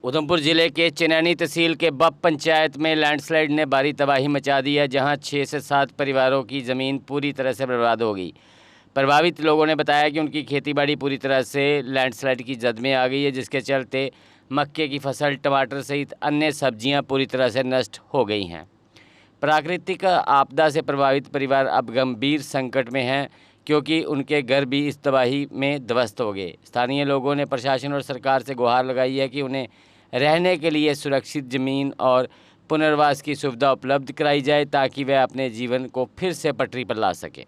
उधमपुर जिले के चिनैनी तहसील के बप पंचायत में लैंडस्लाइड ने भारी तबाही मचा दी है, जहां 6 से 7 परिवारों की ज़मीन पूरी तरह से बर्बाद हो गई। प्रभावित लोगों ने बताया कि उनकी खेतीबाड़ी पूरी तरह से लैंडस्लाइड की जद में आ गई है, जिसके चलते मक्के की फसल, टमाटर सहित अन्य सब्जियां पूरी तरह से नष्ट हो गई हैं। प्राकृतिक आपदा से प्रभावित परिवार अब गंभीर संकट में हैं, क्योंकि उनके घर भी इस तबाही में ध्वस्त हो गए। स्थानीय लोगों ने प्रशासन और सरकार से गुहार लगाई है कि उन्हें रहने के लिए सुरक्षित ज़मीन और पुनर्वास की सुविधा उपलब्ध कराई जाए, ताकि वह अपने जीवन को फिर से पटरी पर ला सके।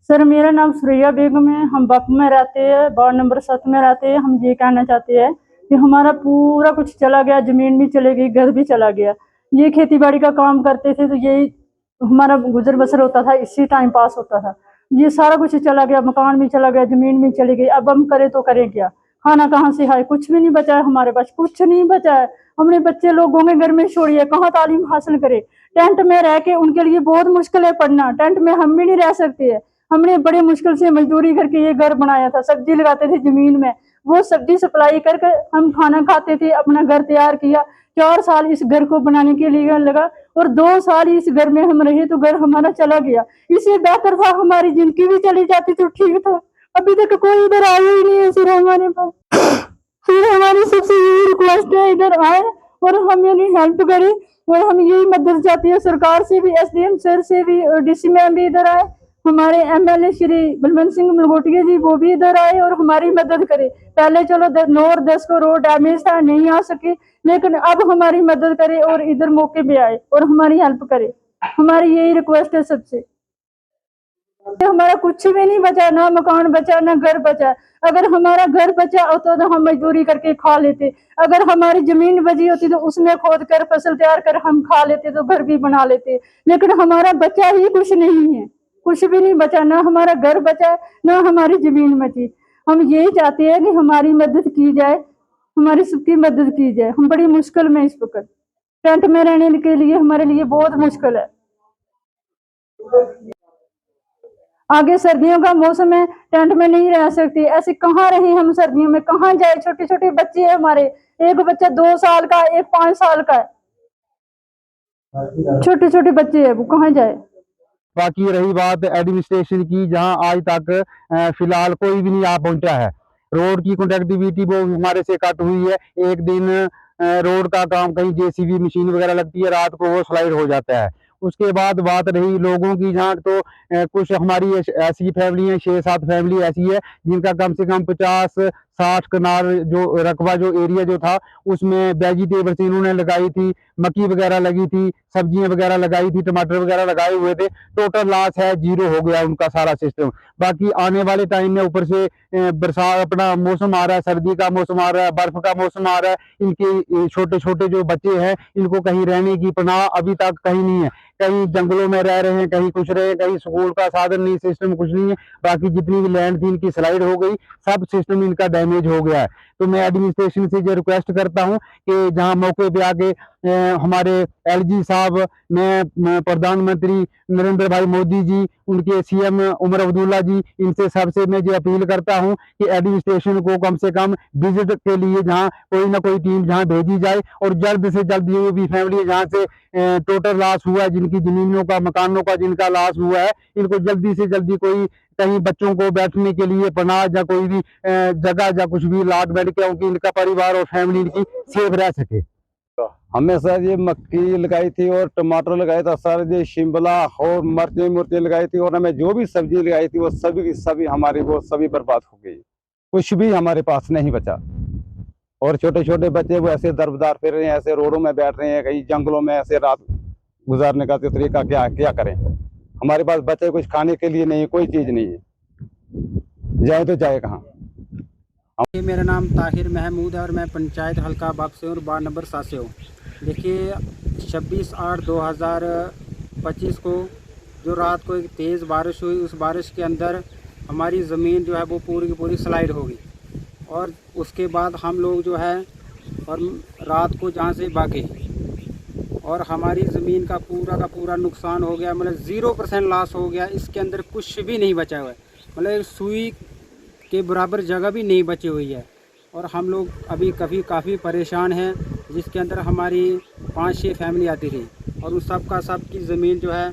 सर, मेरा नाम सुरैया बेगम है। हम बप में रहते हैं, वार्ड नंबर 7 में रहते हैं। हम ये कहना चाहते हैं कि हमारा पूरा कुछ चला गया, ज़मीन भी चली गई, घर भी चला गया। ये खेती बाड़ी का काम करते थे तो यही हमारा गुजर बसर होता था, इसी टाइम पास होता था। ये सारा कुछ चला गया, मकान भी चला गया, ज़मीन भी चली गई। अब हम करें तो करें क्या? खाना कहाँ से खाए? कुछ भी नहीं बचा है हमारे पास, कुछ नहीं बचा है। हमने बच्चे लोगों के घर में छोड़िए, कहाँ तालीम हासिल करे? टेंट में रह के उनके लिए बहुत मुश्किल है पढ़ना। टेंट में हम भी नहीं रह सकते हैं। हमने बड़े मुश्किल से मजदूरी करके ये घर बनाया था। सब्जी लगाते थे जमीन में, वो सब्जी सप्लाई करके हम खाना खाते थे, अपना घर तैयार किया। 4 साल इस घर को बनाने के लिए लगा और 2 साल इस घर में हम रहे तो घर हमारा चला गया। इससे बेहतर था हमारी जिंदगी भी चली जाती तो ठीक था। अभी तक कोई इधर आया ही नहीं है सिर हमारे पास। फिर हमारी सबसे यही रिक्वेस्ट है, इधर आए और हम यानी हेल्प करें। और हम यही मदद चाहते हैं सरकार से भी, SDM सर से भी, और DC मैम भी इधर आए। हमारे MLA श्री बलवंत सिंह मलगोटिया जी वो भी इधर आए और हमारी मदद करे। पहले चलो 9 और 10 को रोड डैमेज था, नहीं आ सके, लेकिन अब हमारी मदद करे और इधर मौके पे आए और हमारी हेल्प करे। हमारी यही रिक्वेस्ट है सबसे। हमारा कुछ भी नहीं बचा, ना मकान बचा, ना घर बचा। अगर हमारा घर बचा होता तो हम मजदूरी करके खा लेते। अगर हमारी जमीन बची होती तो उसमें खोद कर फसल तैयार कर हम खा लेते, तो घर भी बना लेते। लेकिन हमारा बचा ही कुछ नहीं है, कुछ भी नहीं बचा, ना हमारा घर बचा, ना हमारी जमीन बची। हम यही चाहते हैं कि हमारी मदद की जाए, हमारी सबकी मदद की जाए। हम बड़ी मुश्किल में इस वक्त, टेंट में रहने के लिए हमारे लिए बहुत मुश्किल है। आगे सर्दियों का मौसम है, टेंट में नहीं रह सकते। ऐसे कहाँ रहे हम सर्दियों में, कहाँ जाए? छोटे छोटे बच्चे हैं हमारे, एक बच्चा 2 साल का, एक 5 साल का है। छोटे छोटे बच्चे हैं, वो कहाँ जाए? बाकी रही बात एडमिनिस्ट्रेशन की, जहां आज तक फिलहाल कोई भी नहीं आ पहुंचा है। रोड की कनेक्टिविटी वो हमारे से कट हुई है। एक दिन रोड का काम कहीं JCB मशीन वगैरह लगती है, रात को वो स्लाइड हो जाता है। उसके बाद बात रही लोगों की, जहाँ तो कुछ हमारी ऐसी फैमिली है, 6-7 फैमिली ऐसी है जिनका कम से कम 50-60 कनाल जो रकबा, जो एरिया जो था, उसमें वेजिटेबल्स इन्होंने लगाई थी, मक्की वगैरह लगी थी, सब्जियां वगैरह लगाई थी, टमाटर वगैरह लगाए हुए थे। टोटल लॉस है, 0 हो गया उनका सारा सिस्टम। बाकी आने वाले टाइम में ऊपर से बरसात अपना मौसम आ रहा है, सर्दी का मौसम आ रहा है, बर्फ का मौसम आ रहा है। इनके छोटे छोटे जो बच्चे हैं, इनको कहीं रहने की पनाह अभी तक कहीं नहीं है। कहीं जंगलों में रह रहे हैं, कहीं कुछ रहे हैं, कहीं स्कूल का साधन नहीं, सिस्टम कुछ नहीं है। बाकी जितनी भी लैंड थी इनकी स्लाइड हो गई, सब सिस्टम इनका डैमेज हो गया है। तो मैं एडमिनिस्ट्रेशन से जो रिक्वेस्ट करता हूँ कि जहाँ मौके पे आके हमारे LG साहब, मैं प्रधानमंत्री नरेंद्र भाई मोदी जी, उनके CM उमर अब्दुल्ला जी, इनसे सबसे मैं जो अपील करता हूँ कि एडमिनिस्ट्रेशन को कम से कम विजिट के लिए जहाँ कोई ना कोई टीम जहाँ भेजी जाए, और जल्द से जल्द ये भी फैमिली जहाँ से टोटल लॉस हुआ है, जिनकी जमीनों का, मकानों का जिनका लॉस हुआ है, इनको जल्दी से जल्दी कोई कहीं बच्चों को बैठने के लिए पनाह या कोई भी जगह या कुछ भी लाट बैठ के उनकी, इनका परिवार और फैमिली इनकी सेफ रह सके। हमें सर ये मक्की लगाई थी और टमाटर लगाया था सर, ये शिमला और मिर्ची लगाई थी, और हमें जो भी सब्जी लगाई थी वो सभी की सभी हमारी वो सभी बर्बाद हो गई। कुछ भी हमारे पास नहीं बचा। और छोटे छोटे बच्चे वो ऐसे दरबदार फिर रहे हैं, ऐसे रोडों में बैठ रहे हैं, कहीं जंगलों में ऐसे रात गुजारने का तरीका क्या क्या करें? हमारे पास बच्चे कुछ खाने के लिए नहीं, कोई चीज नहीं है, जाए तो जाए कहाँ? मेरा नाम ताहिर महमूद है और मैं पंचायत हल्का बप से हूँ और वार्ड नंबर 7 से हूँ। देखिए 26/8/2025 को जो रात को एक तेज़ बारिश हुई, उस बारिश के अंदर हमारी ज़मीन जो है वो पूरी की पूरी स्लाइड हो गई। और उसके बाद हम लोग जो है और रात को जहाँ से भागे और हमारी ज़मीन का पूरा नुकसान हो गया, मतलब 0% लॉस हो गया। इसके अंदर कुछ भी नहीं बचा हुआ है, मतलब सुई के बराबर जगह भी नहीं बची हुई है। और हम लोग अभी काफ़ी परेशान हैं, जिसके अंदर हमारी 5-6 फैमिली आती थी और उस सब की ज़मीन जो है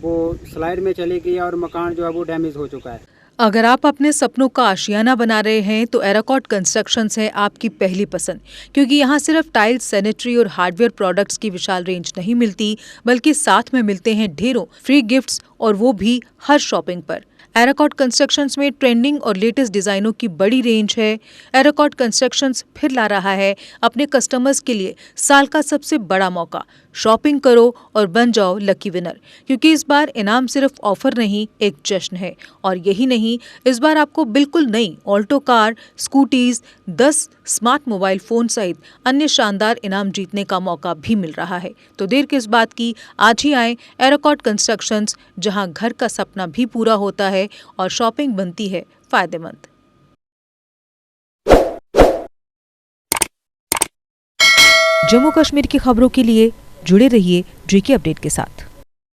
वो स्लाइड में चली गई और मकान जो है वो डैमेज हो चुका है। अगर आप अपने सपनों का आशियाना बना रहे हैं तो एराकॉट कंस्ट्रक्शंस है आपकी पहली पसंद, क्योंकि यहाँ सिर्फ टाइल्स, सैनिटरी और हार्डवेयर प्रोडक्ट्स की विशाल रेंज नहीं मिलती, बल्कि साथ में मिलते हैं ढेरों फ्री गिफ्ट्स, और वो भी हर शॉपिंग पर। एराकॉट कंस्ट्रक्शंस में ट्रेंडिंग और लेटेस्ट डिजाइनों की बड़ी रेंज है। एराकॉट कंस्ट्रक्शंस फिर ला रहा है अपने कस्टमर्स के लिए साल का सबसे बड़ा मौका। शॉपिंग करो और बन जाओ लकी विनर, क्योंकि इस बार इनाम सिर्फ ऑफर नहीं, एक जश्न है। और यही नहीं, इस बार आपको बिल्कुल नई Alto car, scooties, 10 smart mobile phone सहित अन्य शानदार इनाम जीतने का मौका भी मिल रहा है। तो देर किस बात की, आज ही आए एराकॉट कंस्ट्रक्शंस, जहां घर का सपना भी पूरा होता है और शॉपिंग बनती है फायदेमंद। जम्मू कश्मीर की खबरों के लिए जुड़े रहिए JK अपडेट के साथ।